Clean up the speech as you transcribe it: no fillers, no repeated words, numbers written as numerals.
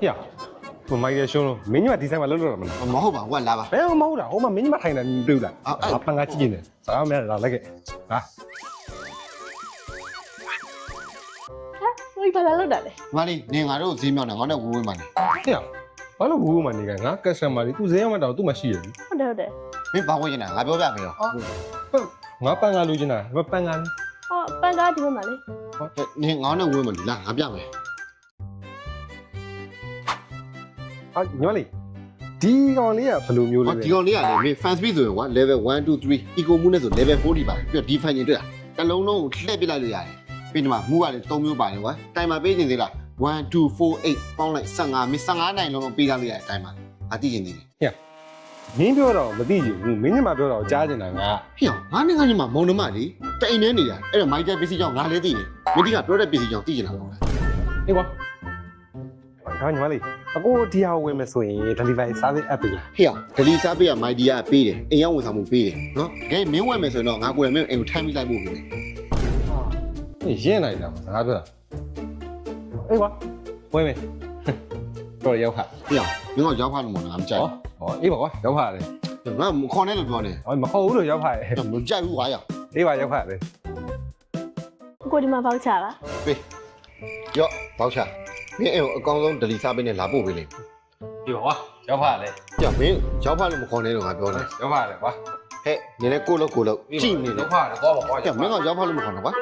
呀，我买个熊了，明年第三把漏了嘛？မဟုတ်ပါဘူးကလာပါ 哎，我冇啦，我们明年台南对了，搬个几斤的，啥没啦那个啊？ ဟိုဘာလာလောက်တာလဲ မလေးနေငါတို့ဈေးမြောင်းနေငါနဲ့ဝေးဝေးမှနေ 哎呀，完了我嘛那个，俺干什么的？都这样嘛，到都没戏了。 ဟုတ်တယ်ဟုတ်တယ် မင်းဘာဝင်နေတာငါပြောပြမယ်ရော 我搬个路去呢，我搬个。 ဟောပန်းကားဒီဘက်မှာလေ နေငါနဲ့ဝေးမှနေလားငါပြမယ် 啊，你妈嘞，ဒီကောင်လေးကဘယ်လိုမျိုးလဲ ဒီကောင်လေးကလေမင်း fans speed ဆိုရင်ကွာ level 1 2 3 eco mood နဲ့ဆို level 4ဒီပါပြီးတော့ define တွေ့တာတစ်လုံးလုံးကိုလှည့်ပစ်လိုက်လို့ရတယ်ပြီးဒီမှာ move ကလေ3မျိုးပါတယ်ကွာတိုင်မှာပေးနေသေးလား1 2 4 8ပေါင်းလိုက်15မင်း15နိုင်လုံးလုံးပေးထားလို့ရတယ်တိုင်မှာအတိကျင်နေတယ် မင်းပြောတော့မသိဘူးမင်းညမပြောတော့ကြားနေတာငါ ဟေ့ငါနဲ့ငါညီမမုံနှမလေတိန်နေနေတာအဲ့တော့မိုက်တဲ့ပစ္စည်းကြောင့်ငါလည်းသိတယ်မင်းဒီကပြောတဲ့ပစ္စည်းကြောင့်သိကျင်တာပေါ့ အေးကွာဒါညီမလေးအခုဒီဟာဝင်မယ်ဆိုရင် delivery service app ပြီလား ဟေ့ဒလီစားပေးရမိုက်ဒီကပေးတယ်အိမ်ရောက်ဝန်ဆောင်မှုပေးတယ်နော်တကယ်မင်းဝယ်မယ်ဆိုရင်တော့ငါကိုယ်လည်းမင်းအိမ်ကိုထိုင်းပြီးလိုက်ဖို့ပဲ ရင်းလိုက်တာစကားပြောတာအေးကွာဝင်မယ်တော့ရောက်ခါ ဟေ့မင်းကရောက်ဖားလို့မဟုတ်ငါမကြိုက် ဟောအေးပါကွာရောက်ခါတယ် ငါခေါ်နေလို့ပြောနေ ဟောမဟုတ်ဘူးလို့ရောက်ခါတယ် မကြိုက်ဘူးကွာရ အေးပါရောက်ခါတယ် ကိုဒီမှာပေါက်ချလား ပေးရော့ဘောက်ချမင်းအိမ်ကိုအကောင်းဆုံးဒလီစားပေးနဲ့လာပို့ပေးလိမ့် အေးပါကွာရောက်ခါတယ် ကြမင်းရောက်ဖားလို့မခေါ်နဲ့လို့ငါပြောနေ ရောက်ခါတယ်ကွာ ဟဲ့နင်လည်းကိုလို့ကြည့်နေတယ် ရောက်ခါတယ်သွားပါကွာ ကြမင်းကရောက်ဖားလို့မခေါ်နဲ့ကွာ